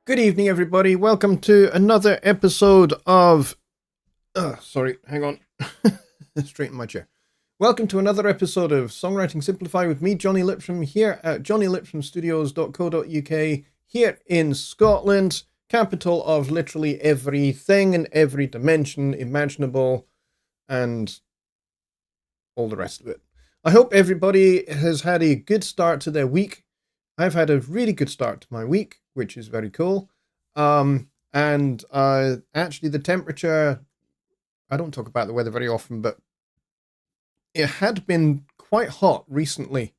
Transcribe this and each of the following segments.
Good evening, everybody. Welcome to another episode of... sorry, hang on. Straighten my chair. Welcome to another episode of Songwriting Simplified with me, Jonny Lipsham, here at jonnylipshamstudios.co.uk, here in Scotland, capital of literally everything and every dimension imaginable, and all the rest of it. I hope everybody has had a good start to their week. I've had a really good start to my week, which is very cool. Actually the temperature, I don't talk about the weather very often, but it had been quite hot recently.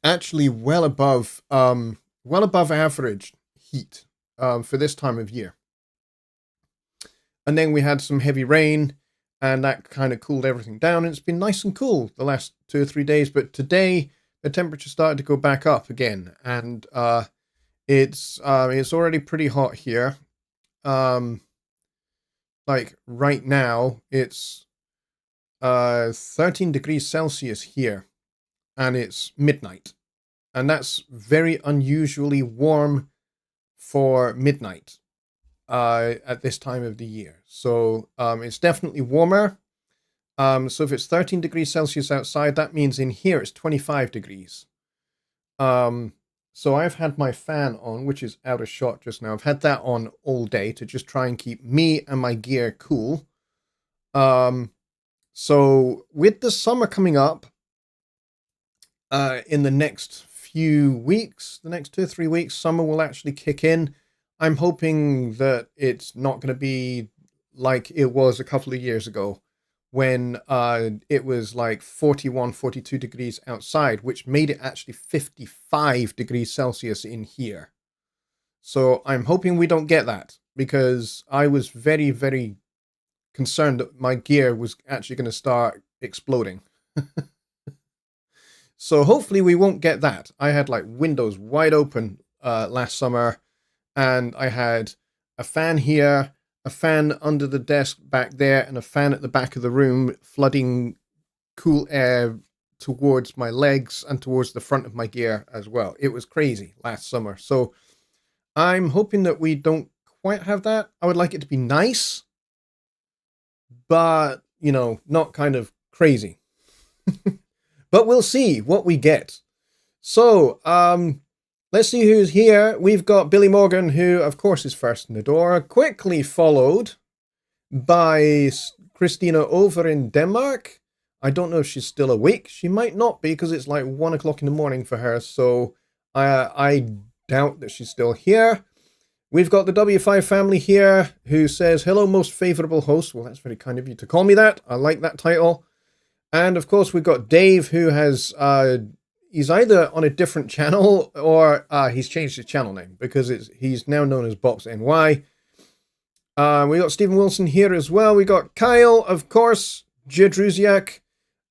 Actually well above average heat for this time of year. And then we had some heavy rain, and that kind of cooled everything down. And it's been nice and cool the last 2 or 3 days, but today the temperature started to go back up again, and it's already pretty hot here. Like right now, it's 13 degrees Celsius here, and it's midnight, and that's very unusually warm for midnight at this time of the year. So it's definitely warmer. So if it's 13 degrees Celsius outside, that means in here it's 25 degrees. So I've had my fan on, which is out of shot just now. I've had that on all day to just try and keep me and my gear cool. So with the summer coming up, in the next few weeks, the next 2 or 3 weeks, summer will actually kick in. I'm hoping that it's not going to be like it was a couple of years ago, when it was like 41, 42 degrees outside, which made it actually 55 degrees Celsius in here. So I'm hoping we don't get that, because I was very, very concerned that my gear was actually going to start exploding. So hopefully we won't get that. I had like windows wide open last summer, and I had a fan here, a fan under the desk back there, and a fan at the back of the room, flooding cool air towards my legs and towards the front of my gear as well. It was crazy last summer. So I'm hoping that we don't quite have that. I would like it to be nice, but, you know, not kind of crazy. But we'll see what we get. So, let's see who's here. We've got Billy Morgan, who, of course, is first in the door, quickly followed by Christina over in Denmark. I don't know if she's still awake. She might not be, because it's like 1 o'clock in the morning for her, so I doubt that she's still here. We've got the W5 family here, who says, hello, most favorable host. Well, that's very kind of you to call me that. I like that title. And, of course, we've got Dave, who has... he's either on a different channel, or he's changed his channel name, because he's now known as Box NY. We got Stephen Wilson here as well. We got Kyle, of course, Jedruziak,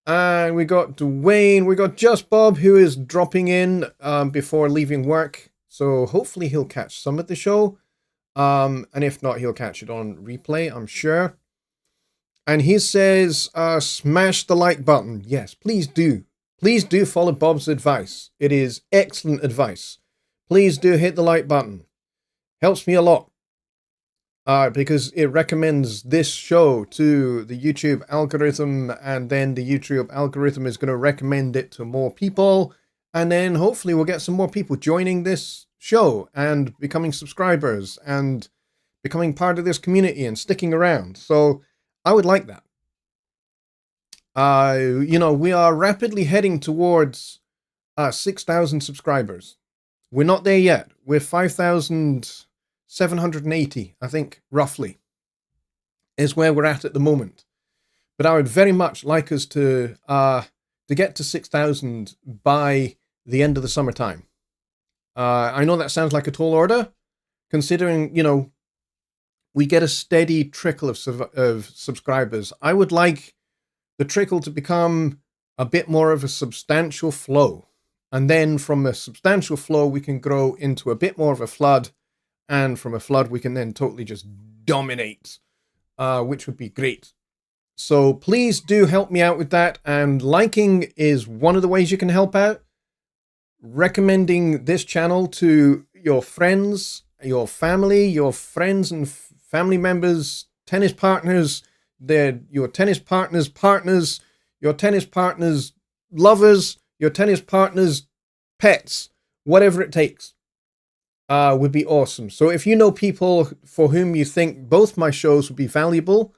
and we got Dwayne. We got Just Bob, who is dropping in before leaving work. So hopefully he'll catch some of the show. And if not, he'll catch it on replay, I'm sure. And he says, smash the like button. Yes, please do. Please do follow Bob's advice. It is excellent advice. Please do hit the like button. Helps me a lot. Because it recommends this show to the YouTube algorithm, and then the YouTube algorithm is going to recommend it to more people. And then hopefully we'll get some more people joining this show and becoming subscribers and becoming part of this community and sticking around. So I would like that. You know, we are rapidly heading towards 6,000 subscribers. We're not there yet. We're 5,780, I think, roughly, is where we're at the moment. But I would very much like us to get to 6,000 by the end of the summertime. I know that sounds like a tall order, considering, you know, we get a steady trickle of subscribers. I would like the trickle to become a bit more of a substantial flow. And then from a substantial flow, we can grow into a bit more of a flood. And from a flood, we can then totally just dominate, which would be great. So please do help me out with that. And liking is one of the ways you can help out. Recommending this channel to your friends, your family, your friends and family members, tennis partners, your tennis partners' partners, your tennis partners' lovers, your tennis partners' pets, whatever it takes, would be awesome. So if you know people for whom you think both my shows would be valuable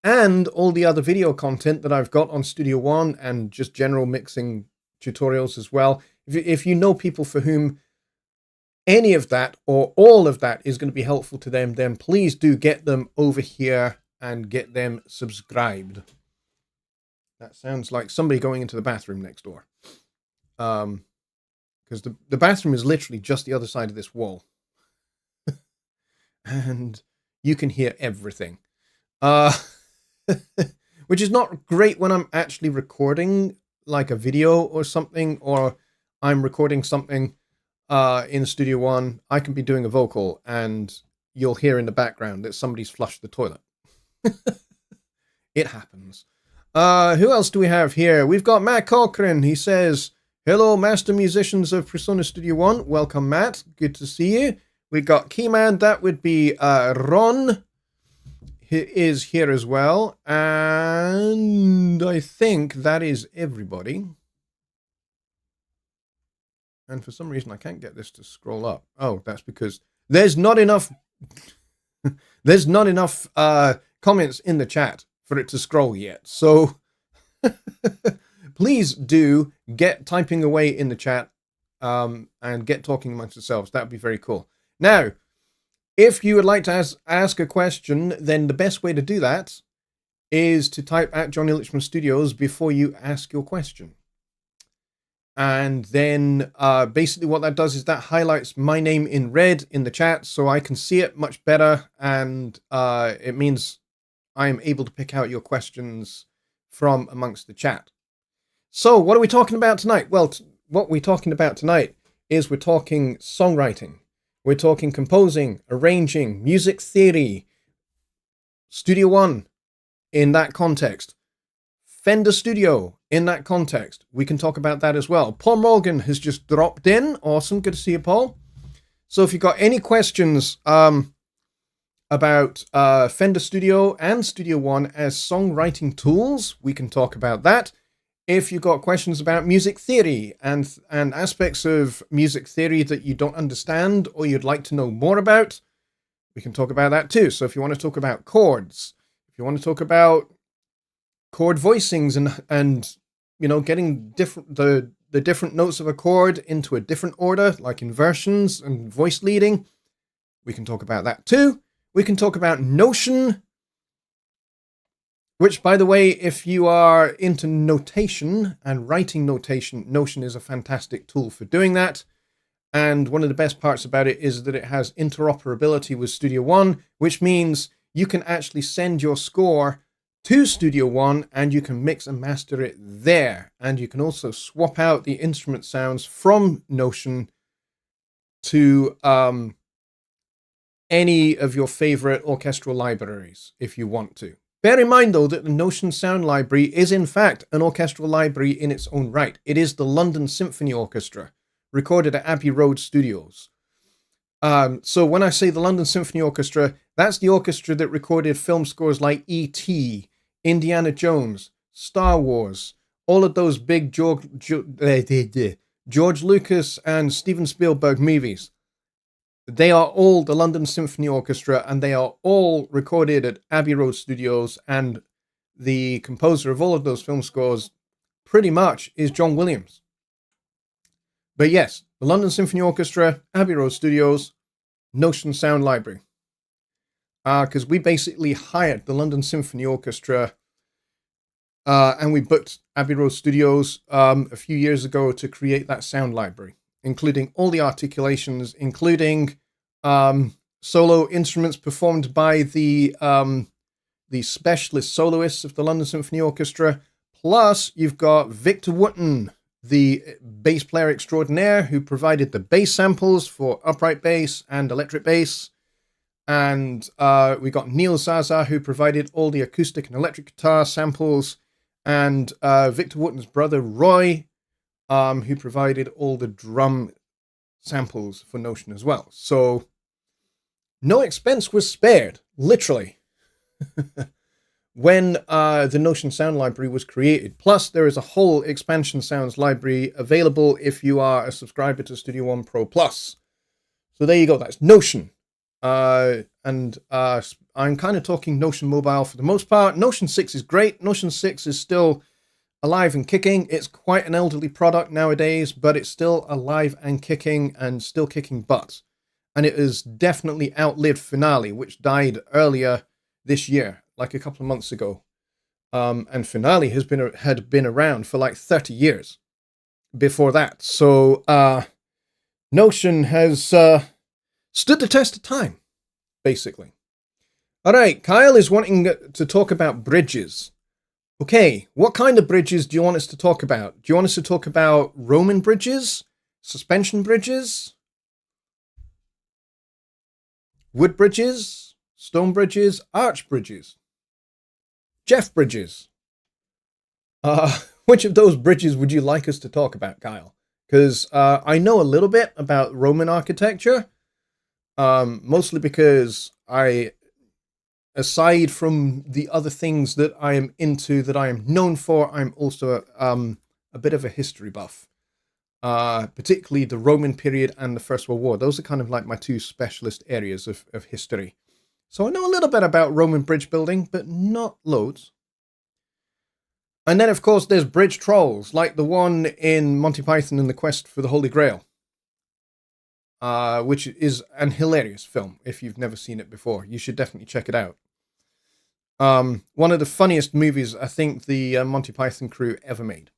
and all the other video content that I've got on Studio One and just general mixing tutorials as well, if you know people for whom any of that or all of that is going to be helpful to them, then please do get them over here and get them subscribed. That sounds like somebody going into the bathroom next door. Because the bathroom is literally just the other side of this wall. And you can hear everything. Which is not great when I'm actually recording like a video or something, or I'm recording something in Studio One. I can be doing a vocal and you'll hear in the background that somebody's flushed the toilet. It happens. Who else do we have here? We've got Matt Cochran. He says, hello, master musicians of Persona Studio One. Welcome, Matt. Good to see you. We got Keyman. That would be Ron. He is here as well. And I think that is everybody. And for some reason, I can't get this to scroll up. Oh, that's because there's not enough. There's not enough comments in the chat for it to scroll yet. So please do get typing away in the chat and get talking amongst yourselves. That would be very cool. Now, if you would like to ask a question, then the best way to do that is to type at Jonny Lipsham Studios before you ask your question. And then basically what that does is that highlights my name in red in the chat so I can see it much better. And it means I am able to pick out your questions from amongst the chat. So what are we talking about tonight? Well, what we're talking about tonight is we're talking songwriting. We're talking composing, arranging, music theory, Studio One in that context, Fender Studio in that context. We can talk about that as well. Paul Morgan has just dropped in. Awesome. Good to see you, Paul. So if you've got any questions about Fender Studio and Studio One as songwriting tools, we can talk about that. If you've got questions about music theory and aspects of music theory that you don't understand or you'd like to know more about, we can talk about that too. So if you want to talk about chords, if you want to talk about chord voicings and you know, getting the different notes of a chord into a different order, like inversions and voice leading, we can talk about that too. We can talk about Notion, which, by the way, if you are into notation and writing notation, Notion is a fantastic tool for doing that. And one of the best parts about it is that it has interoperability with Studio One, which means you can actually send your score to Studio One and you can mix and master it there. And you can also swap out the instrument sounds from Notion to any of your favorite orchestral libraries if you want to. Bear in mind, though, that the Notion Sound Library is, in fact, an orchestral library in its own right. It is the London Symphony Orchestra, recorded at Abbey Road Studios. So when I say the London Symphony Orchestra, that's the orchestra that recorded film scores like E.T., Indiana Jones, Star Wars, all of those big George Lucas and Steven Spielberg movies. They are all the London Symphony Orchestra, and they are all recorded at Abbey Road Studios, and the composer of all of those film scores pretty much is John Williams. But yes, the London Symphony Orchestra, Abbey Road Studios, Notion Sound Library. Because we basically hired the London Symphony Orchestra and we booked Abbey Road Studios a few years ago to create that sound library, including all the articulations, including solo instruments performed by the specialist soloists of the London Symphony Orchestra. Plus, you've got Victor Wooten, the bass player extraordinaire, who provided the bass samples for upright bass and electric bass. And we got Neil Zaza, who provided all the acoustic and electric guitar samples. And Victor Wooten's brother, Roy, who provided all the drum samples for Notion as well. So no expense was spared, literally, when the Notion sound library was created. Plus, there is a whole expansion sounds library available if you are a subscriber to Studio One Pro Plus. So there you go. That's Notion. I'm kind of talking Notion Mobile for the most part. Notion 6 is great. Notion 6 is still alive and kicking. It's quite an elderly product nowadays, but it's still alive and kicking and still kicking butt. And it has definitely outlived Finale, which died earlier this year, like a couple of months ago. And Finale had been around for like 30 years before that. So Notion has stood the test of time, basically. All right, Kyle is wanting to talk about bridges. Okay, what kind of bridges do you want us to talk about? Do you want us to talk about Roman bridges? Suspension bridges? Wood bridges? Stone bridges? Arch bridges? Jeff bridges? Which of those bridges would you like us to talk about, Kyle? Because I know a little bit about Roman architecture, mostly because aside from the other things that I am into, that I am known for, I'm also a bit of a history buff, particularly the Roman period and the First World War. Those are kind of like my two specialist areas of history. So I know a little bit about Roman bridge building, but not loads. And then, of course, there's bridge trolls, like the one in Monty Python and the Quest for the Holy Grail, which is an hilarious film. If you've never seen it before, you should definitely check it out. One of the funniest movies I think the Monty Python crew ever made.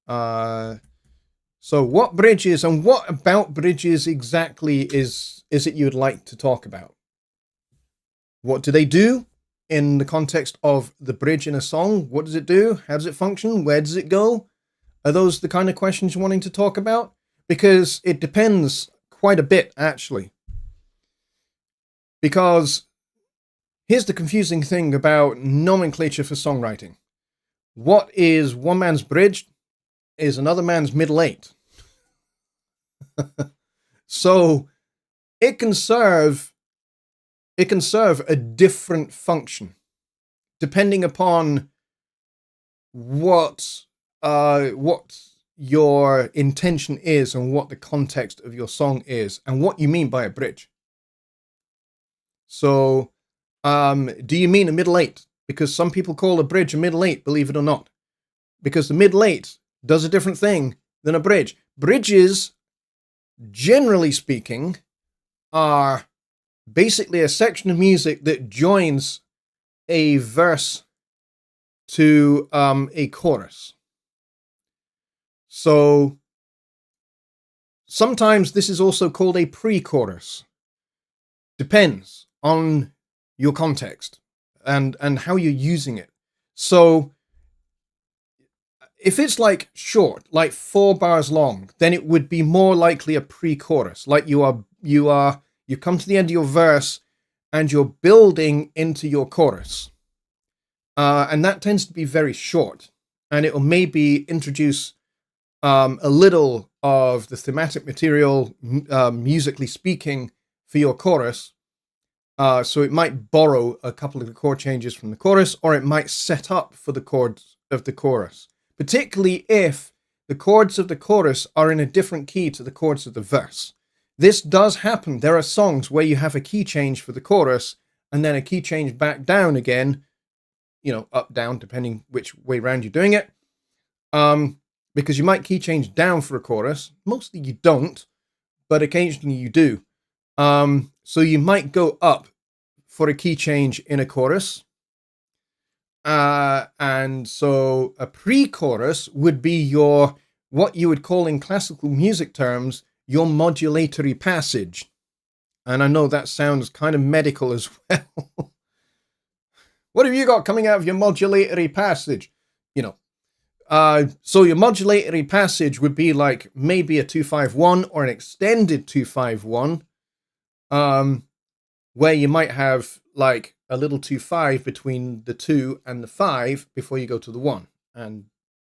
So what bridges and what about bridges exactly is it you'd like to talk about? What do they do in the context of the bridge in a song? What does it do? How does it function? Where does it go? Are those the kind of questions you're wanting to talk about? Because it depends quite a bit, actually. Because here's the confusing thing about nomenclature for songwriting. What is one man's bridge is another man's middle eight. So it can serve a different function depending upon what your intention is and what the context of your song is and what you mean by a bridge. So do you mean a middle eight? Because some people call a bridge a middle eight, believe it or not. Because the middle eight does a different thing than a bridge. Bridges, generally speaking, are basically a section of music that joins a verse to a chorus. So sometimes this is also called a pre-chorus. Depends on your context and how you're using it. So if it's like short, like 4 bars long, then it would be more likely a pre-chorus. Like you come to the end of your verse and you're building into your chorus. And that tends to be very short. And it will maybe introduce a little of the thematic material, musically speaking, for your chorus. So it might borrow a couple of the chord changes from the chorus, or it might set up for the chords of the chorus. Particularly if the chords of the chorus are in a different key to the chords of the verse. This does happen. There are songs where you have a key change for the chorus and then a key change back down again, up, down, depending which way round you're doing it. Because you might key change down for a chorus. Mostly you don't, but occasionally you do. So you might go up for a key change in a chorus. And so a pre-chorus would be what you would call in classical music terms, your modulatory passage. And I know that sounds kind of medical as well. What have you got coming out of your modulatory passage? So your modulatory passage would be like maybe a 2-5-1 or an extended 2-5-1, where you might have like a little 2-5 between the 2 and the 5 before you go to the 1. And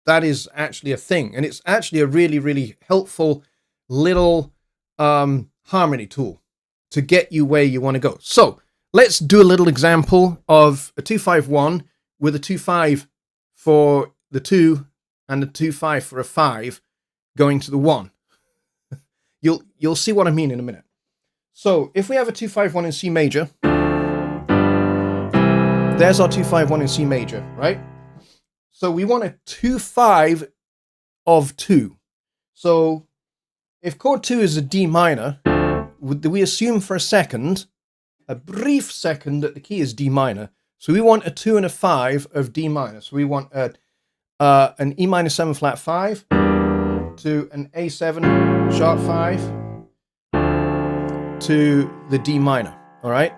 that is actually a thing. And it's actually a really, really helpful little harmony tool to get you where you want to go. So let's do a little example of a 2-5-1 with a 2-5 for the 2 and a 2-5 for a 5 going to the 1. You'll see what I mean in a minute. So if we have a 2-5-1 in C major, there's our 2-5-1 in C major, right? So we want a 2-5 of 2. So if chord 2 is a D minor, we assume for a brief second, that the key is D minor. So we want a 2 and a 5 of D minor. So we want an E minor 7 flat 5 to an A7 sharp 5 to the D minor, all right?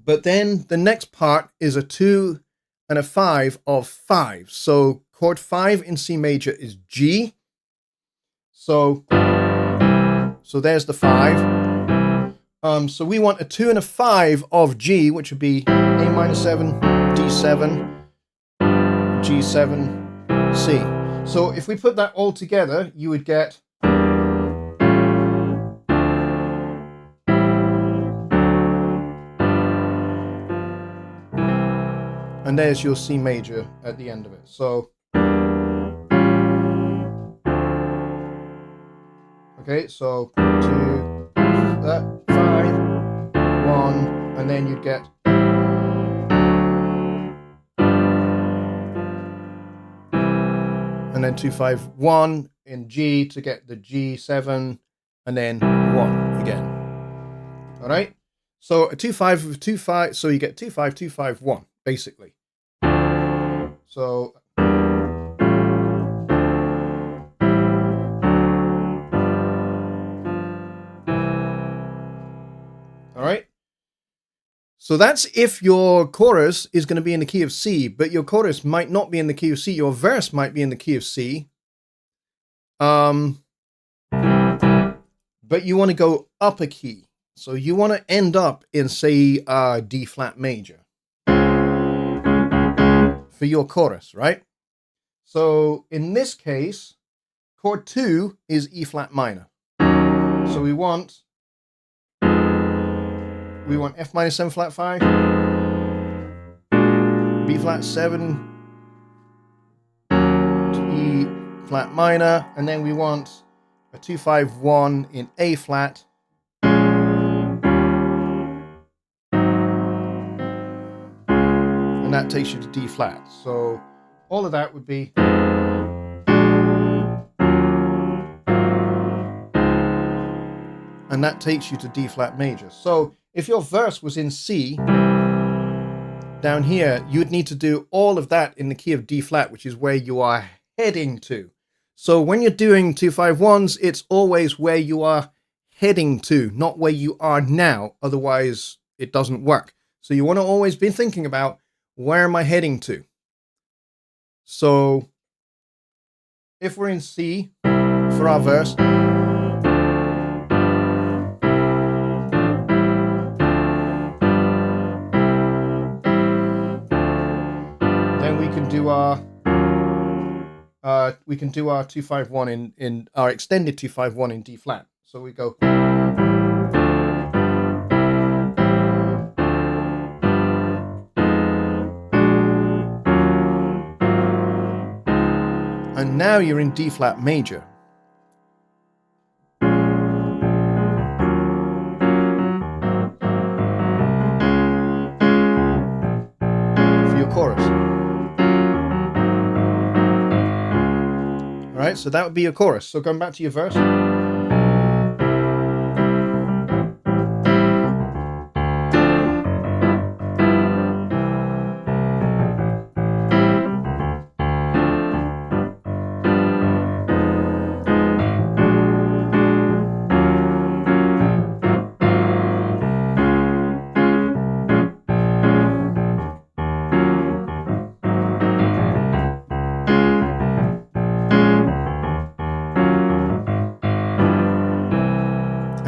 But then the next part is a 2 and a 5 of 5. So chord 5 in C major is G. So there's the 5. So we want a 2 and a 5 of G, which would be A minor 7, D7, G7, C. So if we put that all together, you would get and there's your C major at the end of it. So okay, so 2, 5, 1, and then you'd get and then 2-5-1 in G to get the G7, and then 1 again. All right. So a 2-5 of 2-5. So you get 2-5, 2-5, 1 basically. So all right. So that's if your chorus is going to be in the key of C, but your chorus might not be in the key of C. Your verse might be in the key of C. But you want to go up a key. So you want to end up in, say, D flat major for your chorus, right? So in this case, chord 2 is E flat minor. So we want F minor 7 flat 5, B flat 7 to E flat minor, and then we want a 2-5-1 in A flat, and that takes you to D flat. So all of that would be and that takes you to D flat major. So if your verse was in C, down here, you would need to do all of that in the key of D flat, which is where you are heading to. So when you're doing 2-5-1s, it's always where you are heading to, not where you are now. Otherwise, it doesn't work. So you want to always be thinking about, where am I heading to? So if we're in C for our verse, we can do our 2-5-1 in our extended 2-5-1 in D flat. So we go and now you're in D flat major. For your chorus. All right, so that would be your chorus. So going back to your verse.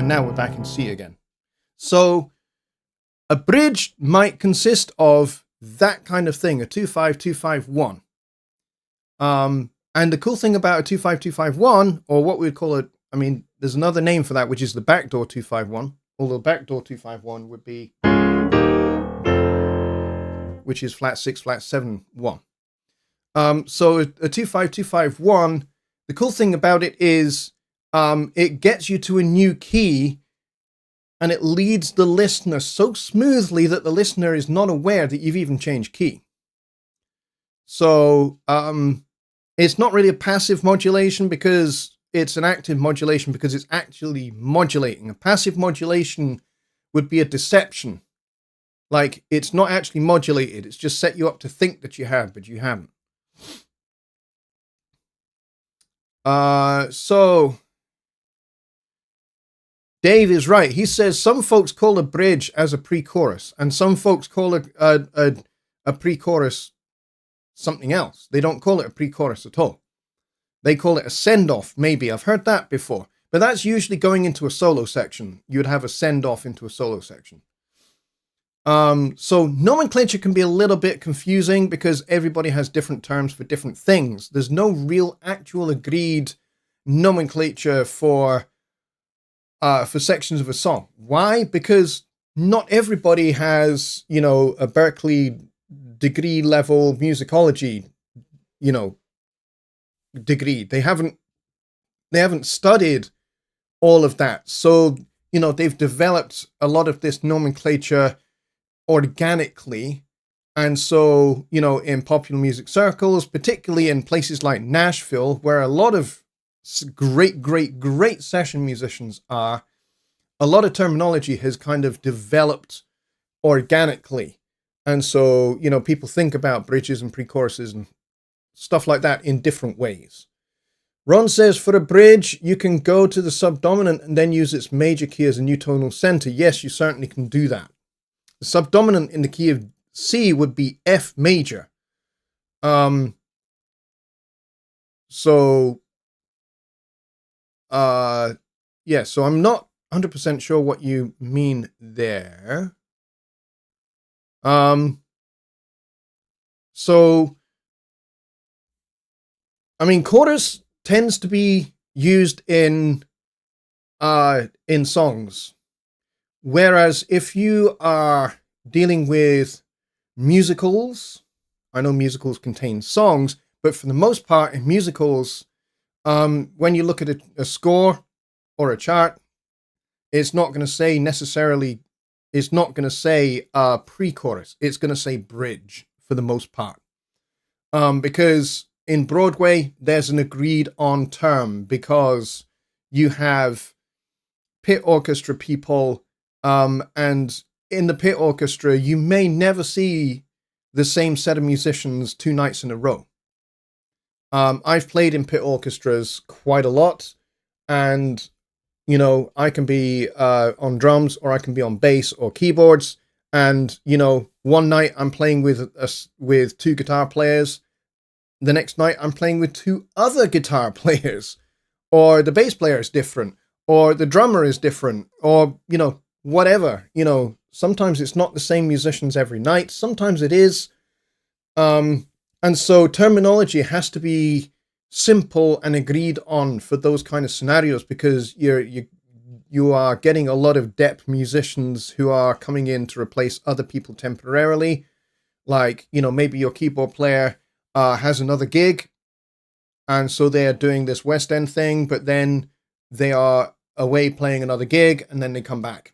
Now we're back in C again. So a bridge might consist of that kind of thing, a 2-5, 2-5-1. And the cool thing about a 25251, or what we would call it, I mean, there's another name for that, which is the backdoor 251. Although backdoor 251 would be, which is flat 6, flat 7, 1. So a 25251, the cool thing about it is it gets you to a new key, and it leads the listener so smoothly that the listener is not aware that you've even changed key. So it's not really a passive modulation because it's an active modulation because it's actually modulating. A passive modulation would be a deception. Like, it's not actually modulated. It's just set you up to think that you have, but you haven't. So Dave is right. He says some folks call a bridge as a pre-chorus, and some folks call a pre-chorus something else. They don't call it a pre-chorus at all. They call it a send-off, maybe. I've heard that before. But that's usually going into a solo section. You'd have a send-off into a solo section. So nomenclature can be a little bit confusing because everybody has different terms for different things. There's no real actual agreed nomenclature for sections of a song. Why? Because not everybody has, a Berkeley degree level musicology, degree. They haven't studied all of that. So, they've developed a lot of this nomenclature organically. And so, in popular music circles, particularly in places like Nashville, where a lot of great session musicians are, a lot of terminology has kind of developed organically. And so, people think about bridges and pre-choruses and stuff like that in different ways. Ron says, for a bridge, you can go to the subdominant and then use its major key as a new tonal center. Yes, you certainly can do that. The subdominant in the key of C would be F major. So I'm not 100% sure what you mean there. Chorus tends to be used in songs. Whereas if you are dealing with musicals, I know musicals contain songs, but for the most part in musicals, when you look at a score or a chart, it's not going to say necessarily, it's not going to say pre-chorus. It's going to say bridge for the most part. Because in Broadway, there's an agreed on term because you have pit orchestra people, and in the pit orchestra, you may never see the same set of musicians 2 nights in a row. I've played in pit orchestras quite a lot, and I can be on drums, or I can be on bass or keyboards, and one night I'm playing with 2 guitar players. The next night I'm playing with 2 other guitar players, or the bass player is different, or the drummer is different, or whatever. Sometimes it's not the same musicians every night. Sometimes it is. And so terminology has to be simple and agreed on for those kind of scenarios, because you are getting a lot of depth musicians who are coming in to replace other people temporarily. Like, maybe your keyboard player has another gig, and so they're doing this West End thing, but then they are away playing another gig, and then they come back.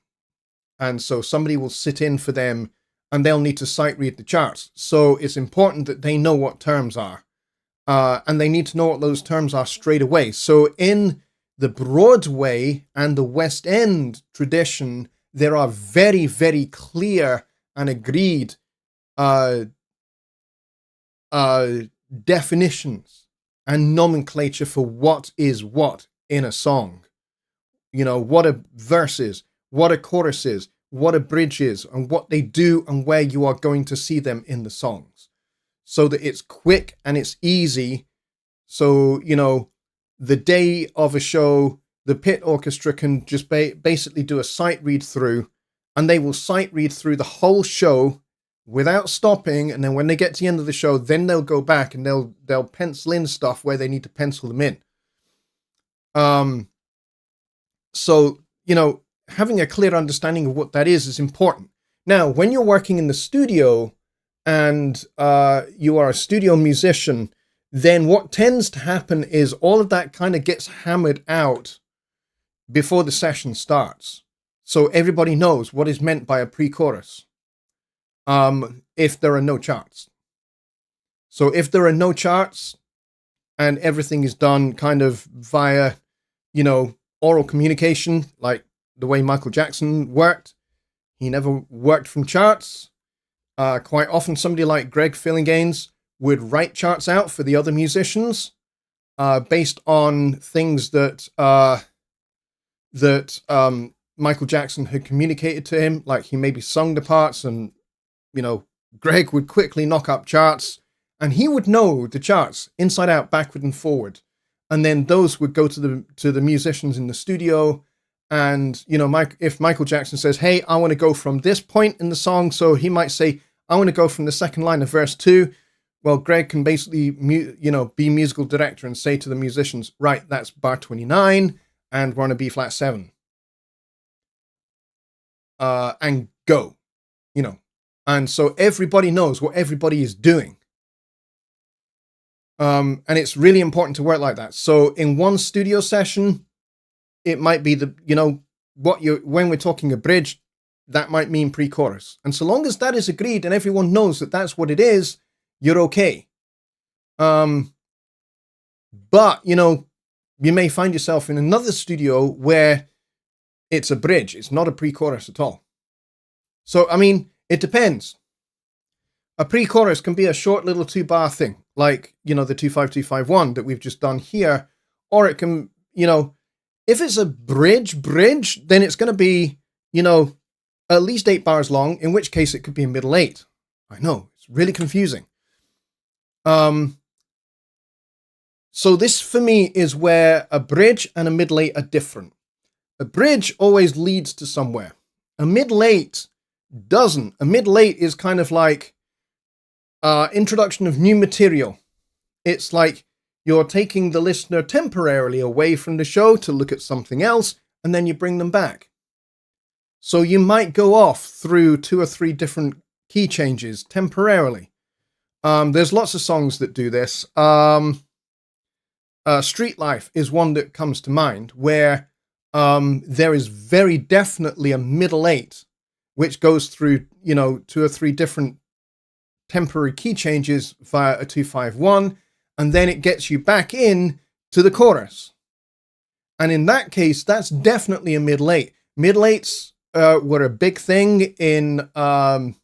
And so somebody will sit in for them, and they'll need to sight read the charts. So it's important that they know what terms are. And they need to know what those terms are straight away. So in the Broadway and the West End tradition, there are very, very clear and agreed definitions and nomenclature for what is what in a song. What a verse is, what a chorus is, what a bridge is, and what they do and where you are going to see them in the songs. So that it's quick and it's easy. So, the day of a show, the pit orchestra can just basically do a sight read through, and they will sight read through the whole show without stopping, and then when they get to the end of the show, then they'll go back and they'll pencil in stuff where they need to pencil them in. So, having a clear understanding of what that is important. Now, when you're working in the studio and you are a studio musician, then what tends to happen is all of that kind of gets hammered out before the session starts. So everybody knows what is meant by a pre-chorus. If there are no charts. So if there are no charts and everything is done kind of via, oral communication, like the way Michael Jackson worked, he never worked from charts. Quite often somebody like Greg Fillinganes would write charts out for the other musicians based on things that Michael Jackson had communicated to him, like he maybe sung the parts and, Greg would quickly knock up charts and he would know the charts inside out, backward and forward. And then those would go to the musicians in the studio. And, if Michael Jackson says, hey, I want to go from this point in the song. So he might say, I want to go from the second line of verse 2. Well, Greg can basically, be musical director and say to the musicians, right, that's bar 29 and we're on a B flat 7. And go, And so everybody knows what everybody is doing. And it's really important to work like that. So in one studio session, it might be when we're talking a bridge, that might mean pre-chorus. And so long as that is agreed and everyone knows that that's what it is, you're okay. But, you may find yourself in another studio where it's a bridge. It's not a pre-chorus at all. So, it depends. A pre-chorus can be a short little 2-bar thing, like, the 25251 that we've just done here. Or it can, if it's a bridge, then it's going to be, at least 8 bars long, in which case it could be a middle 8. I know, it's really confusing. So this for me is where a bridge and a middle 8 are different. A bridge always leads to somewhere. A middle 8 doesn't. A middle 8 is kind of like introduction of new material. It's like you're taking the listener temporarily away from the show to look at something else, and then you bring them back. So you might go off through 2 or 3 different key changes temporarily. There's lots of songs that do this. Street Life is one that comes to mind, where there is very definitely a middle 8, which goes through, 2 or 3 different temporary key changes via a 251, and then it gets you back in to the chorus. And in that case, that's definitely a middle 8. Middle 8s were a big thing in the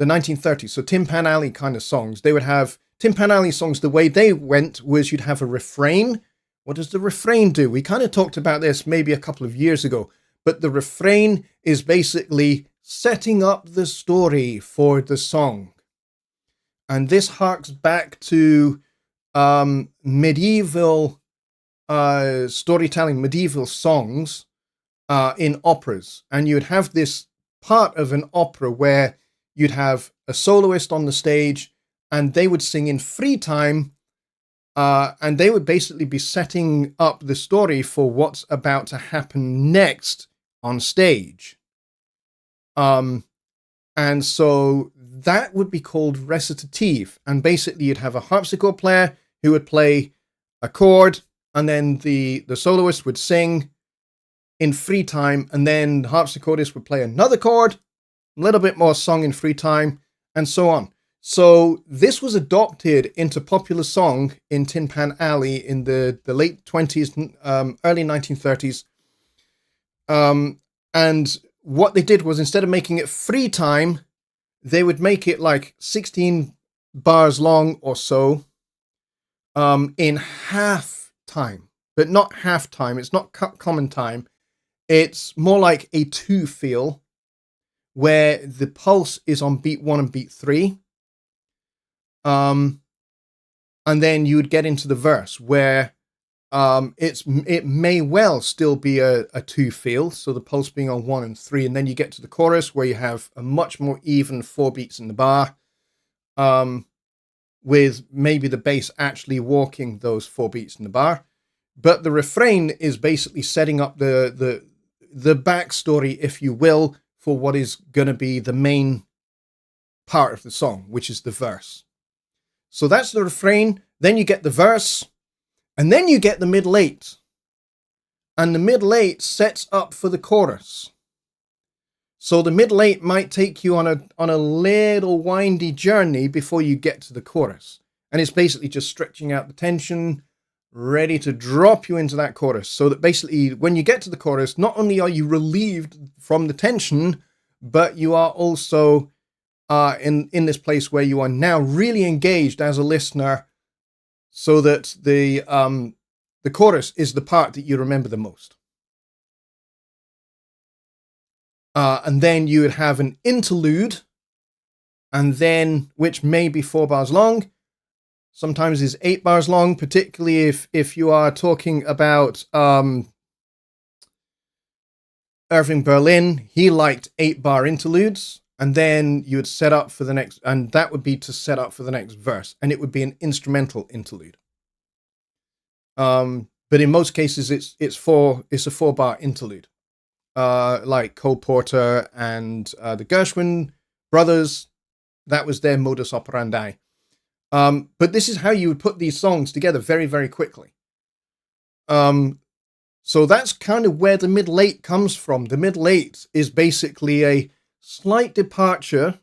1930s. So Tin Pan Alley kind of songs. They would have Tin Pan Alley songs. The way they went was you'd have a refrain. What does the refrain do? We kind of talked about this maybe a couple of years ago, but the refrain is basically setting up the story for the song. And this harks back to medieval storytelling, medieval songs in operas. And you'd have this part of an opera where you'd have a soloist on the stage and they would sing in free time, and they would basically be setting up the story for what's about to happen next on stage. And so that would be called recitative. And basically you'd have a harpsichord player who would play a chord, and then the soloist would sing in free time, and then the harpsichordist would play another chord, a little bit more song in free time, and so on. So this was adopted into popular song in Tin Pan Alley in the late 20s, early 1930s. And what they did was, instead of making it free time, they would make it like 16 bars long or so in half time, but not half time. It's not common time. It's more like a 2 feel, where the pulse is on beat 1 and beat 3. And then you would get into the verse where it may well still be a 2 feel, so the pulse being on 1 and 3, and then you get to the chorus where you have a much more even 4 beats in the bar, with maybe the bass actually walking those 4 beats in the bar. But the refrain is basically setting up the backstory, if you will, for what is going to be the main part of the song, which is the verse. So that's the refrain. Then you get the verse, and then you get the middle 8. And the middle 8 sets up for the chorus. So the middle 8 might take you on a little windy journey before you get to the chorus. And it's basically just stretching out the tension, ready to drop you into that chorus. So that basically when you get to the chorus, not only are you relieved from the tension, but you are also in this place where you are now really engaged as a listener, so that the chorus is the part that you remember the most. And then you would have an interlude, and then which may be 4 bars long, sometimes is 8 bars long, particularly if you are talking about Irving Berlin. He liked 8-bar interludes, and then you would set up for the next, and that would be to set up for the next verse, and it would be an instrumental interlude. But in most cases, it's a 4-bar interlude, like Cole Porter and the Gershwin brothers. That was their modus operandi. But this is how you would put these songs together very, very quickly. So that's kind of where the middle 8 comes from. The middle 8 is basically a slight departure,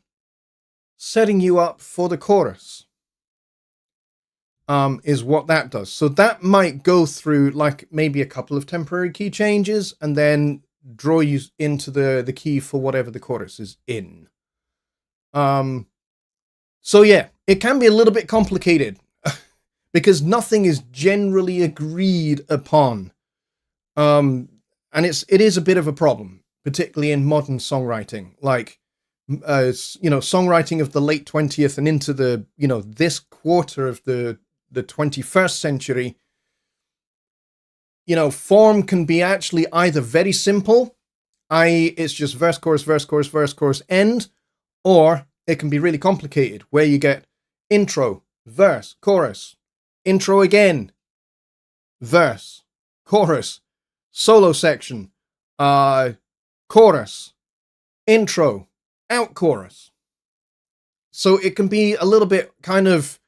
setting you up for the chorus. Is what that does. So that might go through like maybe a couple of temporary key changes and then draw you into the key for whatever the chorus is in. So yeah, it can be a little bit complicated because nothing is generally agreed upon. And it is a bit of a problem, particularly in modern songwriting, like, songwriting of the late 20th and into the, this quarter of the 21st century. Form can be actually either very simple, i.e. it's just verse, chorus, verse, chorus, verse, chorus, end, or it can be really complicated, where you get intro, verse, chorus, intro again, verse, chorus, solo section, chorus, intro, out chorus. So it can be a little bit kind of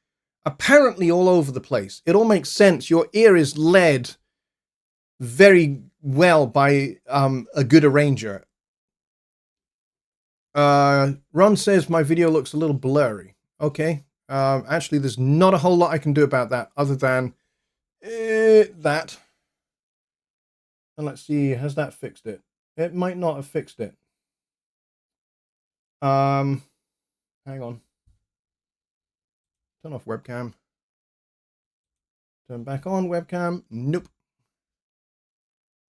apparently all over the place. It all makes sense. Your ear is led very well by a good arranger. Ron says my video looks a little blurry. Okay. Actually, there's not a whole lot I can do about that other than that. And let's see, has that fixed it? It might not have fixed it. Hang on. Turn off webcam. Turn back on webcam. Nope.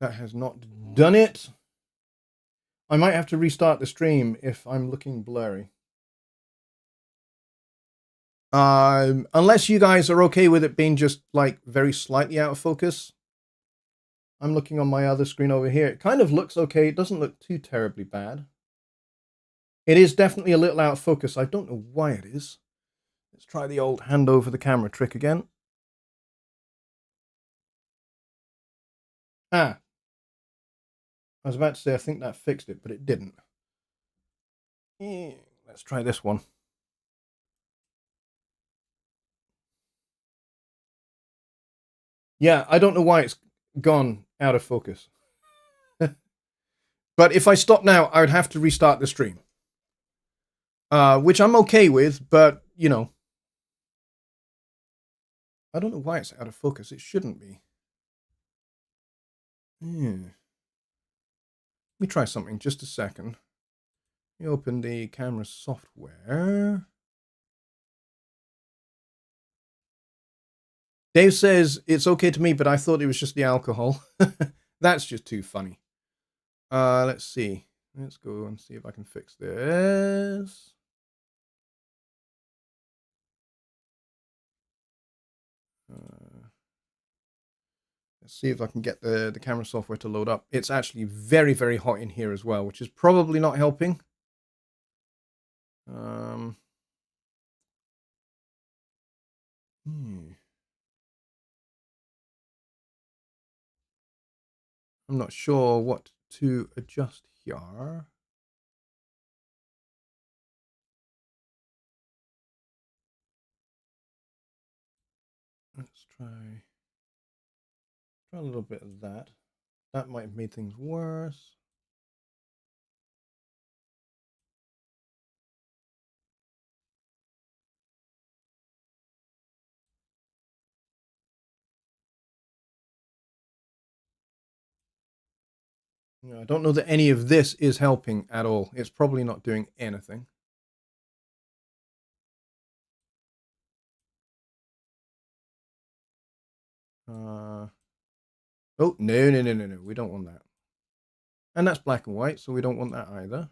That has not done it. I might have to restart the stream if I'm looking blurry. Unless you guys are okay with it being just like very slightly out of focus. I'm looking on my other screen over here. It kind of looks okay. It doesn't look too terribly bad. It is definitely a little out of focus. I don't know why it is. Let's try the old hand over the camera trick again. I was about to say I think that fixed it, but it didn't. Let's try this one. Yeah, I don't know why it's gone out of focus. But if I stop now, I would have to restart the stream. Which I'm okay with, but, I don't know why it's out of focus. It shouldn't be. Let me try something, just a second. Let me open the camera software. Dave says, it's okay to me, but I thought it was just the alcohol. That's just too funny. Let's see. Let's go and see if I can fix this. Let's see if I can get the camera software to load up. It's actually very, very hot in here as well, which is probably not helping. I'm not sure what to adjust here. Let's try a little bit of that. That might have made things worse. I don't know that any of this is helping at all. It's probably not doing anything. Oh, no. We don't want that. And that's black and white, so we don't want that either.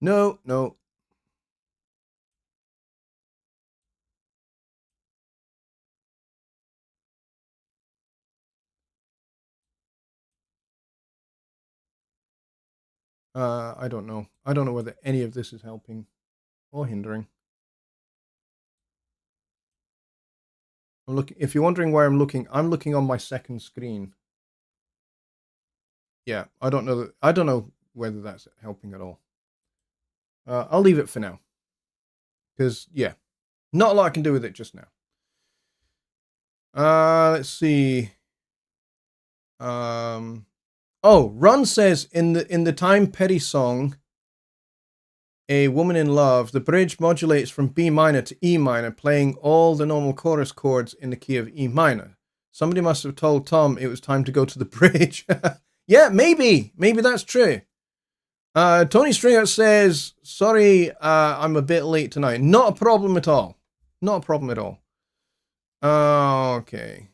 No. I don't know. I don't know whether any of this is helping or hindering. I'm looking. If you're wondering where I'm looking on my second screen. Yeah, I don't know whether that's helping at all. I'll leave it for now. Because, yeah, not a lot I can do with it just now. Let's see. Ron says in the Tom Petty song, A Woman in Love, the bridge modulates from B minor to E minor, playing all the normal chorus chords in the key of E minor. Somebody must have told Tom it was time to go to the bridge. Yeah, maybe that's true. Tony Stringer says, sorry, I'm a bit late tonight. Not a problem at all. Okay.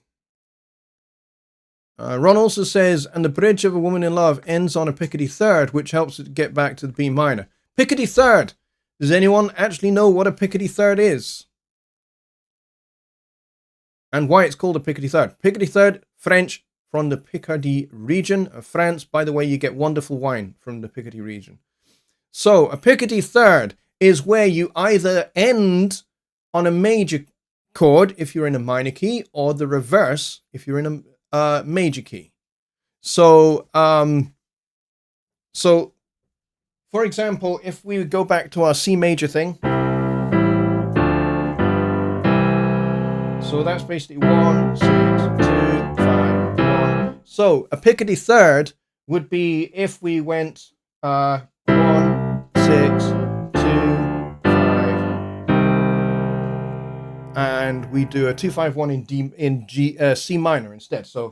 Ron also says, and the bridge of A Woman in Love ends on a Picardy third, which helps it get back to the B minor. Picardy third! Does anyone actually know what a Picardy third is? And why it's called a Picardy third? Picardy third, French, from the Picardy region of France. By the way, you get wonderful wine from the Picardy region. So, a Picardy third is where you either end on a major chord if you're in a minor key, or the reverse if you're in a major key. So, for example, if we go back to our C major thing, so that's basically 1, 6, 2, 5, 1. So a Picardy third would be if we went 1, 6, 2, 5, and we do a 2, 5, 1 in C minor instead. So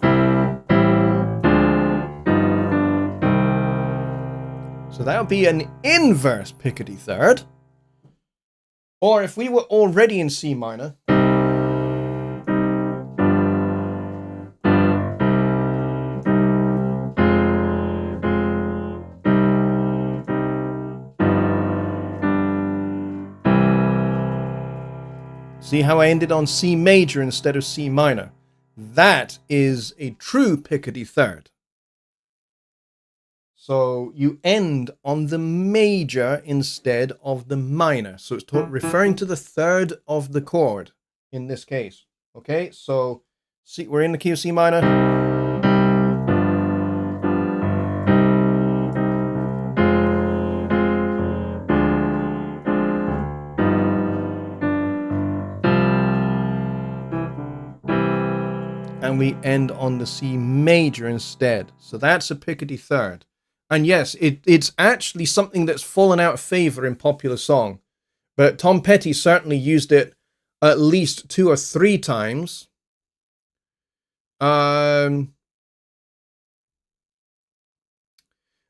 that would be an inverse Picardy third. Or if we were already in C minor, see how I ended on C major instead of C minor? That is a true Picardy third. So you end on the major instead of the minor. So it's referring to the third of the chord in this case. Okay, so see, we're in the key of C minor. And we end on the C major instead. So that's a Picardy third. And yes, it's actually something that's fallen out of favor in popular song. But Tom Petty certainly used it at least 2 or 3 times.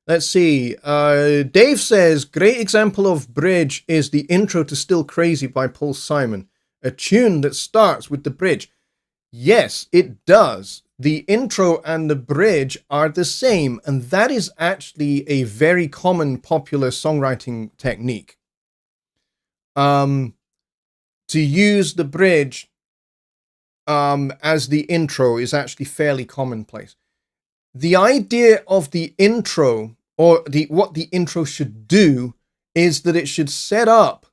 Let's see. Dave says, great example of bridge is the intro to Still Crazy by Paul Simon, a tune that starts with the bridge. Yes, it does. The intro and the bridge are the same, and that is actually a very common popular songwriting technique. To use the bridge as the intro is actually fairly commonplace. The idea of the intro, or what the intro should do, is that it should set up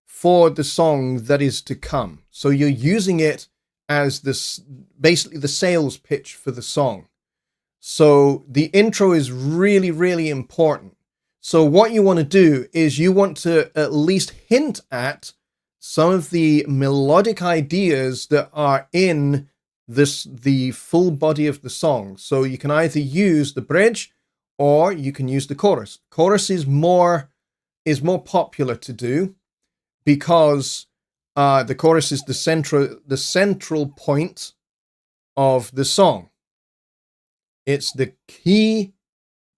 for the song that is to come. So you're using it as this, basically the sales pitch for the song. So the intro is really, really important. So what you want to do is you want to at least hint at some of the melodic ideas that are in the full body of the song. So you can either use the bridge or you can use the chorus. Chorus is more popular to do because the chorus is the central point of the song. It's the key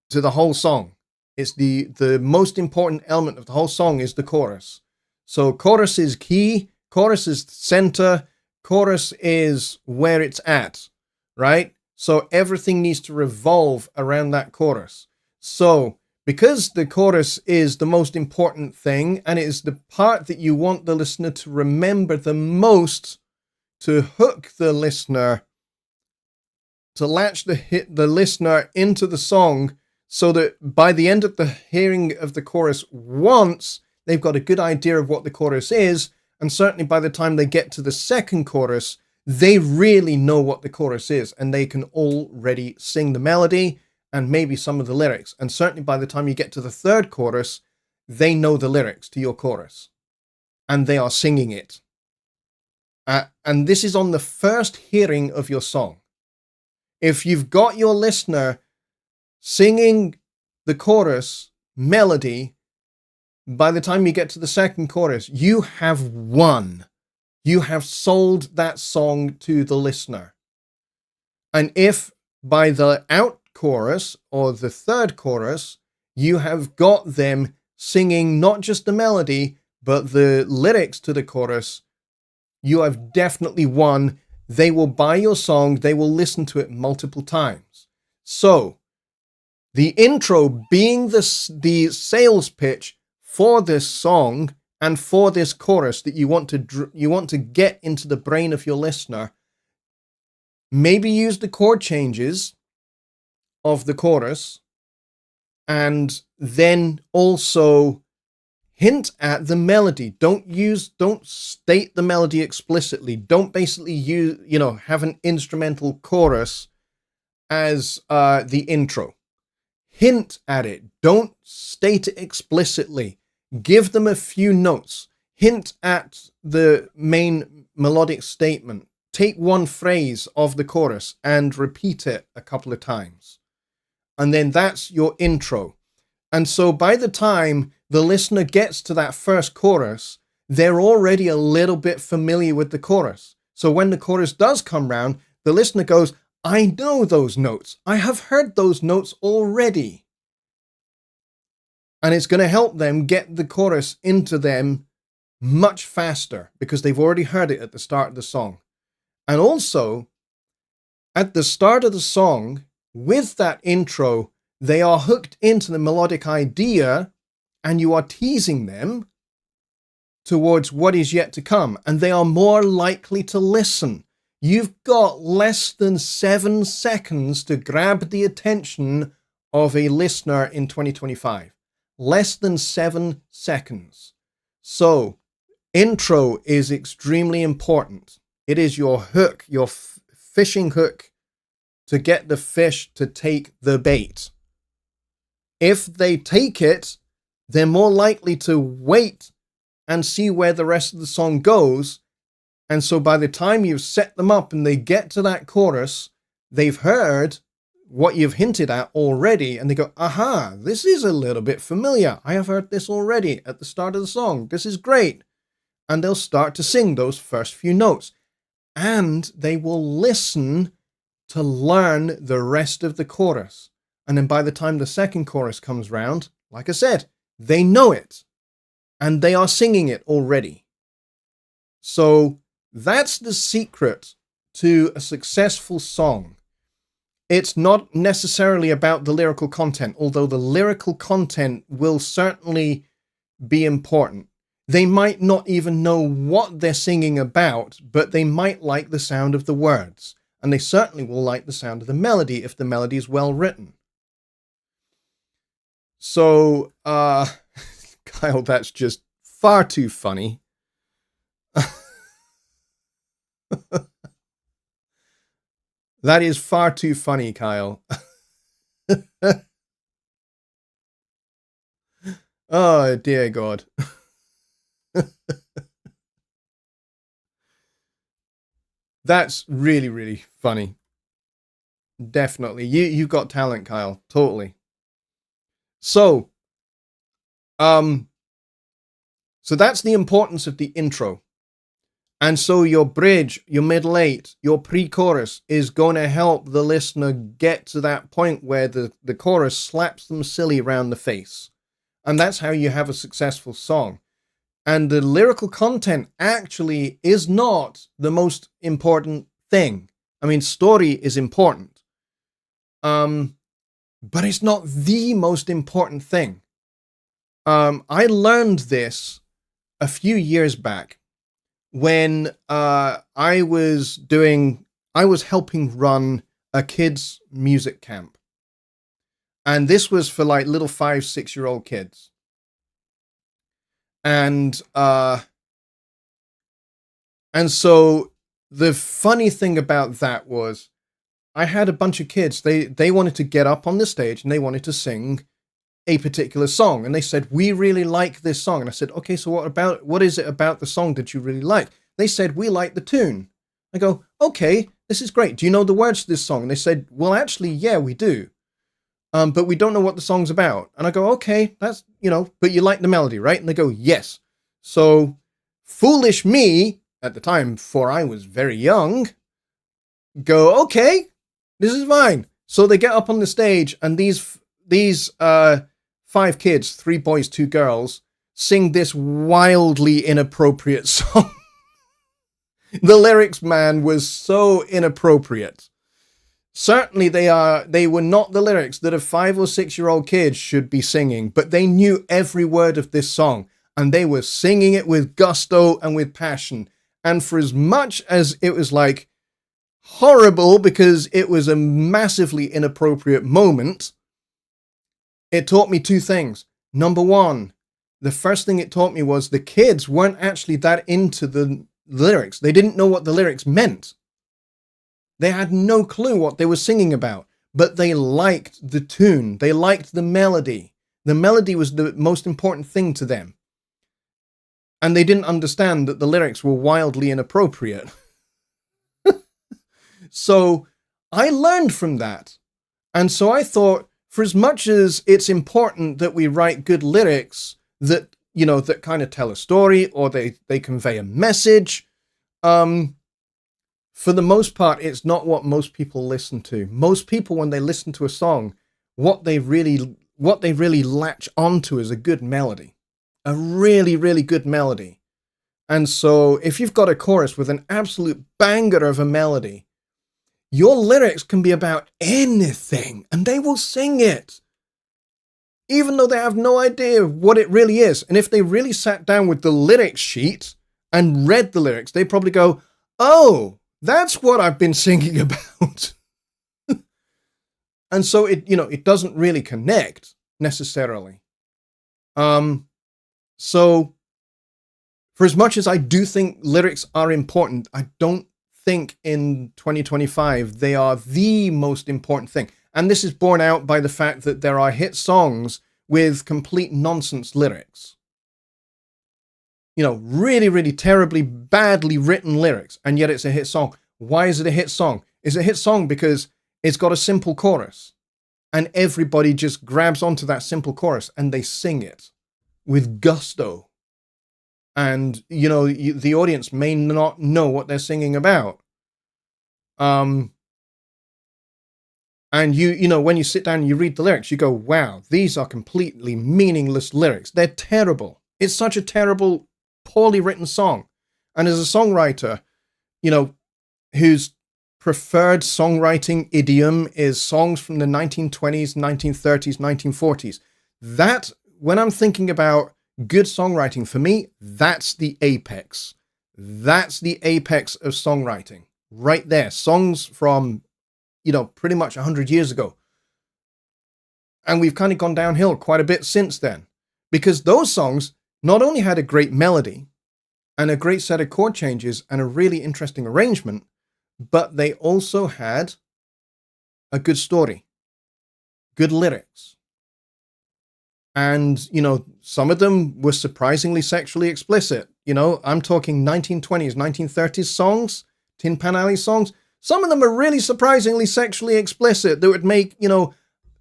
to the whole song. It's the most important element of the whole song is the chorus. So chorus is key, chorus is center, chorus is where it's at, right? So everything needs to revolve around that chorus. So because the chorus is the most important thing, and it is the part that you want the listener to remember the most, to hook the listener, to latch the listener into the song, so that by the end of the hearing of the chorus once, they've got a good idea of what the chorus is, and certainly by the time they get to the second chorus, they really know what the chorus is, and they can already sing the melody and maybe some of the lyrics. And certainly by the time you get to the third chorus, they know the lyrics to your chorus, and they are singing it. And this is on the first hearing of your song. If you've got your listener singing the chorus melody, by the time you get to the second chorus, you have won. You have sold that song to the listener. And if by the out chorus or the third chorus, you have got them singing not just the melody, but the lyrics to the chorus, you have definitely won. They will buy your song. They will listen to it multiple times. So the intro being the sales pitch for this song and for this chorus that you want to get into the brain of your listener, maybe use the chord changes of the chorus, and then also hint at the melody. Don't state the melody explicitly. Don't basically have an instrumental chorus as the intro. Hint at it. Don't state it explicitly. Give them a few notes. Hint at the main melodic statement. Take one phrase of the chorus and repeat it a couple of times. And then that's your intro. And so by the time the listener gets to that first chorus, they're already a little bit familiar with the chorus. So when the chorus does come round, the listener goes, I know those notes. I have heard those notes already. And it's going to help them get the chorus into them much faster because they've already heard it at the start of the song. And also, at the start of the song, with that intro, they are hooked into the melodic idea, and you are teasing them towards what is yet to come, and they are more likely to listen. You've got less than 7 seconds to grab the attention of a listener in 2025. Less than 7 seconds. So, intro is extremely important. It is your hook, your fishing hook to get the fish to take the bait. If they take it, they're more likely to wait and see where the rest of the song goes. And so by the time you've set them up and they get to that chorus, they've heard what you've hinted at already, and they go, aha, this is a little bit familiar. I have heard this already at the start of the song. This is great. And they'll start to sing those first few notes. And they will listen to learn the rest of the chorus. And then by the time the second chorus comes round, like I said, they know it and they are singing it already. So that's the secret to a successful song. It's not necessarily about the lyrical content, although the lyrical content will certainly be important. They might not even know what they're singing about, but they might like the sound of the words. And they certainly will like the sound of the melody if the melody is well written. So, Kyle, that's just far too funny. That is far too funny, Kyle. Oh, dear God. That's really, really funny. Definitely. You've got talent, Kyle. Totally. So that's the importance of the intro. And so your bridge, your middle eight, your pre-chorus is going to help the listener get to that point where the chorus slaps them silly around the face. And that's how you have a successful song. And the lyrical content actually is not the most important thing. I mean, story is important. But it's not the most important thing. I learned this a few years back when I was helping run a kids' music camp. And this was for like little 5-6-year-old kids. And so the funny thing about that was I had a bunch of kids. They wanted to get up on the stage and they wanted to sing a particular song. And they said, we really like this song. And I said, okay, so what is it about the song that you really like? They said, we like the tune. I go, okay, this is great. Do you know the words to this song? And they said, well, actually, yeah, we do. But we don't know what the song's about. And I go, okay, that's, but you like the melody, right? And they go, yes. So foolish me at the time, for I was very young, go, okay, this is fine. So they get up on the stage and these 5 kids, 3 boys, 2 girls, sing this wildly inappropriate song. The lyrics, man, was so inappropriate. Certainly they were not the lyrics that a 5 or 6-year-old kid should be singing, but they knew every word of this song, and they were singing it with gusto and with passion. And for as much as it was like horrible because it was a massively inappropriate moment, it taught me 2 things. Number 1, the first thing it taught me was the kids weren't actually that into the lyrics. They didn't know what the lyrics meant. They had no clue what they were singing about, but they liked the tune. They liked the melody. The melody was the most important thing to them. And they didn't understand that the lyrics were wildly inappropriate. So I learned from that. And so I thought, for as much as it's important that we write good lyrics that, that kind of tell a story or they convey a message, for the most part, it's not what most people listen to. Most people, when they listen to a song, what they really latch onto is a good melody, a really, really good melody. And so if you've got a chorus with an absolute banger of a melody, your lyrics can be about anything and they will sing it, even though they have no idea what it really is. And if they really sat down with the lyrics sheet and read the lyrics, they probably go, oh, that's what I've been singing about. And so it doesn't really connect necessarily. So for as much as I do think lyrics are important, I don't think in 2025 they are the most important thing. And this is borne out by the fact that there are hit songs with complete nonsense lyrics. Really, really terribly, badly written lyrics, and yet it's a hit song. Why is it a hit song? It's a hit song because it's got a simple chorus, and everybody just grabs onto that simple chorus, and they sing it with gusto. And, the audience may not know what they're singing about. And you know, when you sit down and you read the lyrics, you go, wow, these are completely meaningless lyrics. They're terrible. It's such a terrible, poorly written song. And as a songwriter, you know, whose preferred songwriting idiom is songs from the 1920s, 1930s, 1940s, that, when I'm thinking about good songwriting, for me, that's the apex. That's the apex of songwriting. Right there. Songs from, you know, pretty much 100 years ago. And we've kind of gone downhill quite a bit since then. Because those songs not only had a great melody and a great set of chord changes and a really interesting arrangement, but they also had a good story, good lyrics. And, you know, some of them were surprisingly sexually explicit. You know, I'm talking 1920s, 1930s songs, Tin Pan Alley songs. Some of them are really surprisingly sexually explicit that would make, you know,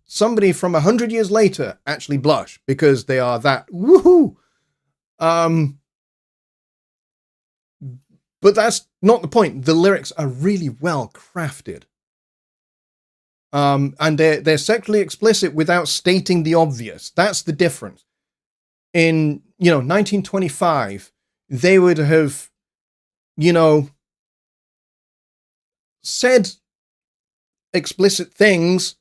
somebody from 100 years later actually blush because they are that woohoo. But that's not the point. The lyrics are really well crafted. And they're sexually explicit without stating the obvious. That's the difference. In, you know, 1925, they would have, you know, said explicit things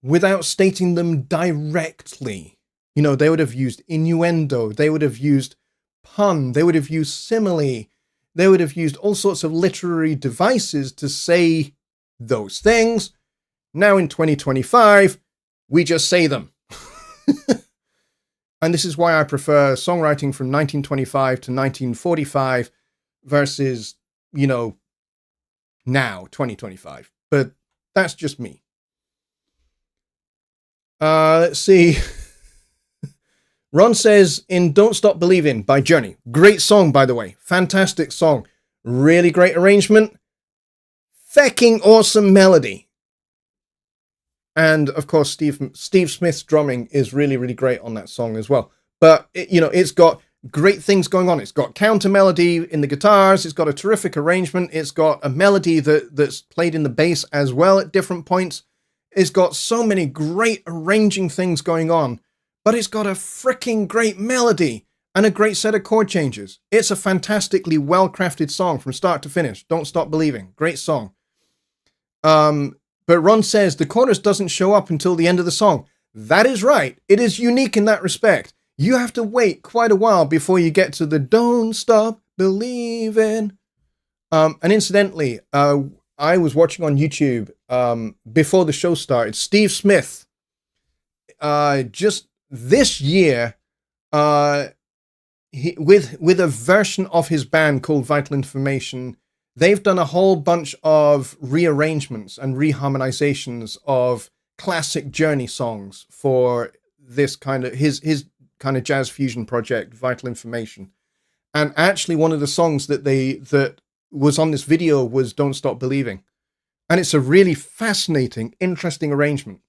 without stating them directly. You know, they would have used innuendo. They would have used pun. They would have used simile. They would have used all sorts of literary devices to say those things. Now in 2025, we just say them. And this is why I prefer songwriting from 1925 to 1945 versus, you know, now, 2025. But that's just me. Let's see. Ron says, in Don't Stop Believing by Jonny. Great song, by the way. Fantastic song. Really great arrangement. Fecking awesome melody. And, of course, Steve Smith's drumming is really, really great on that song as well. But, you know, it's got great things going on. It's got counter melody in the guitars. It's got a terrific arrangement. It's got a melody that's played in the bass as well at different points. It's got so many great arranging things going on. But it's got a freaking great melody and a great set of chord changes. It's a fantastically well-crafted song from start to finish. Don't Stop Believing. Great song. But Ron says the chorus doesn't show up until the end of the song. That is right. It is unique in that respect. You have to wait quite a while before you get to the Don't Stop Believing. And incidentally, I was watching on YouTube before the show started. Steve Smith, just this year, with a version of his band called Vital Information, they've done a whole bunch of rearrangements and reharmonizations of classic Journey songs for this kind of his kind of jazz fusion project, Vital Information. And actually, one of the songs that was on this video was Don't Stop Believing, and it's a really fascinating, interesting arrangement.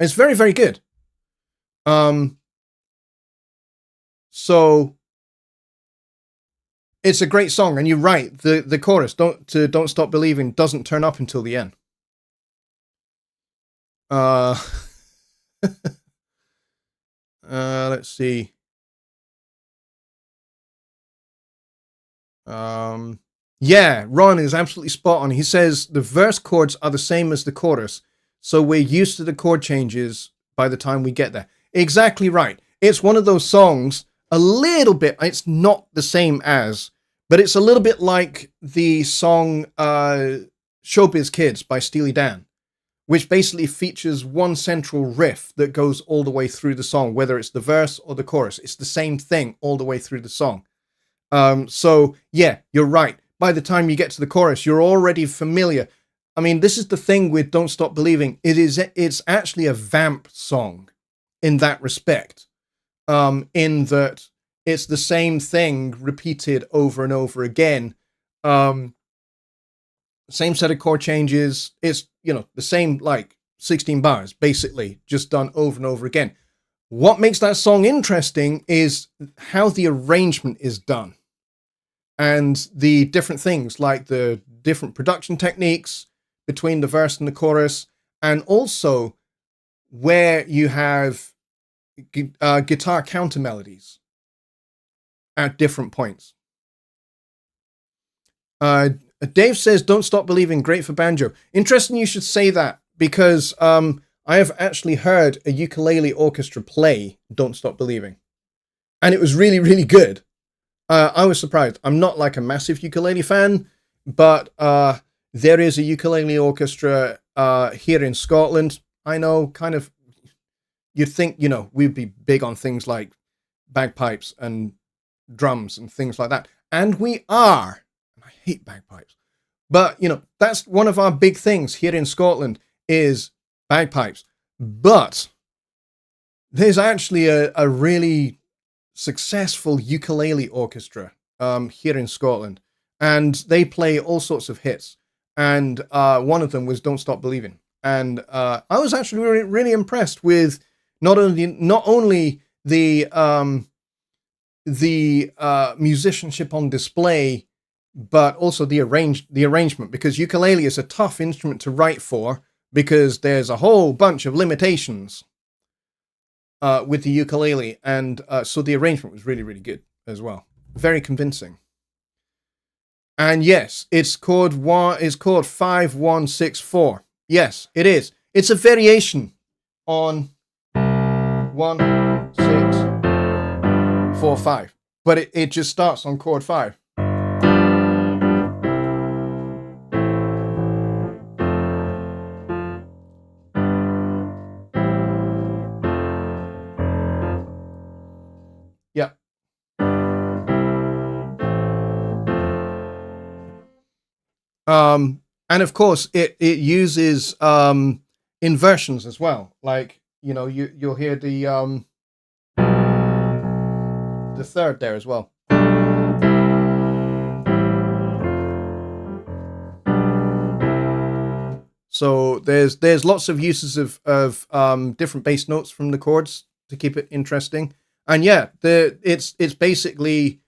It's very, very good. So it's a great song, and you're right. The chorus, Don't Stop Believing, doesn't turn up until the end. Let's see. Yeah, Ron is absolutely spot on. He says the verse chords are the same as the chorus, so we're used to the chord changes by the time we get there. Exactly right. It's one of those songs, a little bit, it's not the same as, but it's a little bit like the song Showbiz Kids by Steely Dan, which basically features one central riff that goes all the way through the song, whether it's the verse or the chorus. It's the same thing all the way through the song. So, yeah, you're right. By the time you get to the chorus, you're already familiar. I mean, this is the thing with Don't Stop Believing. It's actually a vamp song in that respect, in that it's the same thing repeated over and over again. Same set of chord changes. It's, you know, the same, like 16 bars, basically, just done over and over again. What makes that song interesting is how the arrangement is done and the different things, like the different production techniques between the verse and the chorus, and also where you have guitar counter melodies at different points. Dave says, "Don't Stop Believing, great for banjo." Interesting you should say that, because I have actually heard a ukulele orchestra play Don't Stop Believing, and it was really, really good. I was surprised. I'm not like a massive ukulele fan, but there is a ukulele orchestra here in Scotland. I know, kind of, you'd think, we'd be big on things like bagpipes and drums and things like that. And we are. I hate bagpipes. But, that's one of our big things here in Scotland is bagpipes. But there's actually a really successful ukulele orchestra here in Scotland. And they play all sorts of hits. And one of them was Don't Stop Believing. And I was actually really, really impressed with not only the musicianship on display, but also the arrangement, because ukulele is a tough instrument to write for, because there's a whole bunch of limitations with the ukulele, and so the arrangement was really, really good as well. Very convincing. And yes, it's chord 5164. Yes, it is. It's a variation on 1, 6, 4, 5, but it just starts on chord 5. Yeah. And of course it uses inversions as well. Like, you'll hear the third there as well. So there's lots of uses of different bass notes from the chords to keep it interesting. And yeah, it's basically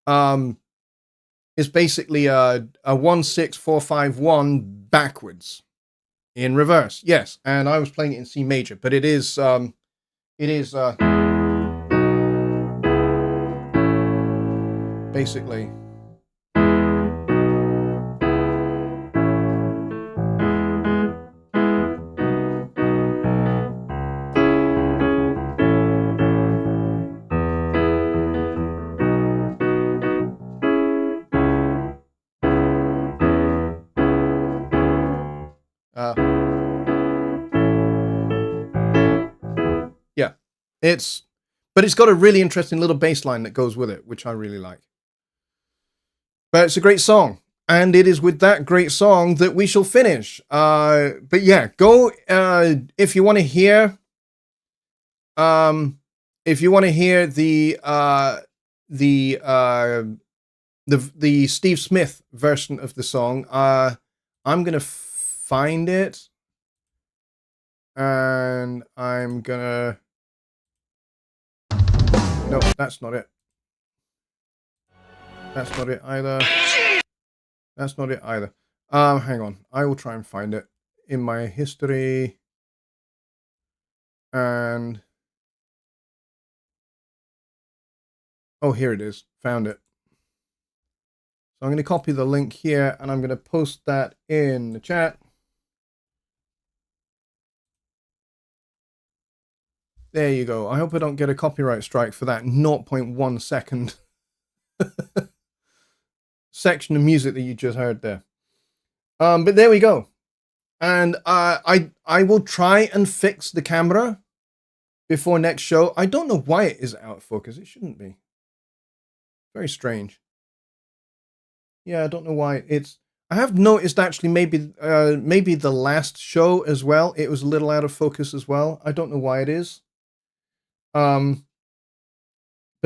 a 1-6-4-5-1 backwards in reverse. Yes, and I was playing it in C major, but it is basically. Yeah, but it's got a really interesting little bass line that goes with it, which I really like. But it's a great song, and it is with that great song that we shall finish. But yeah, go if you want to hear. If you want to hear the Steve Smith version of the song, I'm gonna find it, and I'm gonna. No, that's not it. That's not it either. That's not it either. Hang on. I will try and find it in my history. And oh, here it is. Found it. So I'm going to copy the link here, and I'm going to post that in the chat. There you go. I hope I don't get a copyright strike for that 0.1 second section of music that you just heard there. But there we go. And I will try and fix the camera before next show. I don't know why it is out of focus. It shouldn't be. Very strange. Yeah, I don't know why it's. I have noticed actually maybe the last show as well. It was a little out of focus as well. I don't know why it is. But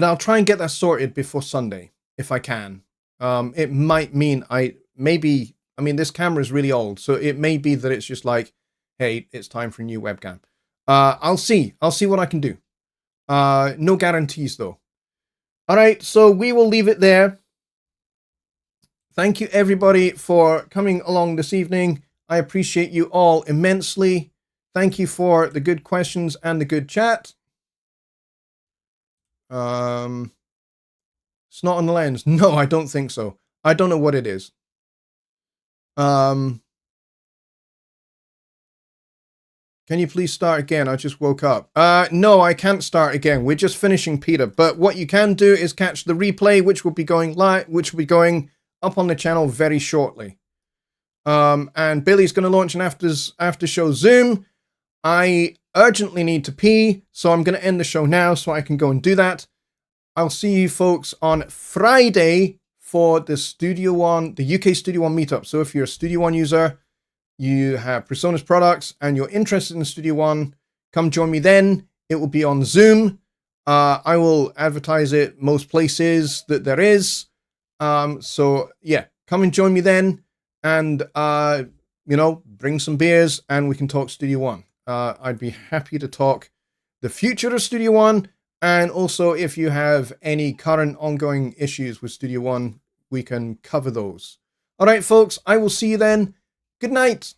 I'll try and get that sorted before Sunday if I can. It might mean I mean, this camera is really old, so it may be that it's just like, hey, it's time for a new webcam. I'll see what I can do. No guarantees though. All right, so we will leave it there. Thank you everybody for coming along this evening. I appreciate you all immensely. Thank you for the good questions and the good chat. It's not on the lens. No, I don't think so. I don't know what it is. Can you please start again? I just woke up. No, I can't start again. We're just finishing Peter. But what you can do is catch the replay, which will be going live, which will be going up on the channel very shortly. And Billy's going to launch an after show Zoom. I urgently need to pee, so I'm going to end the show now so I can go and do that. I'll see you folks on Friday for the Studio One, the UK Studio One meetup. So if you're a Studio One user, you have PreSonus products, and you're interested in Studio One, come join me then. It will be on Zoom. I will advertise it most places that there is. So yeah, come and join me then, and you know, bring some beers and we can talk Studio One. I'd be happy to talk the future of Studio One, and also if you have any current ongoing issues with Studio One, we can cover those. All right, folks, I will see you then. Good night.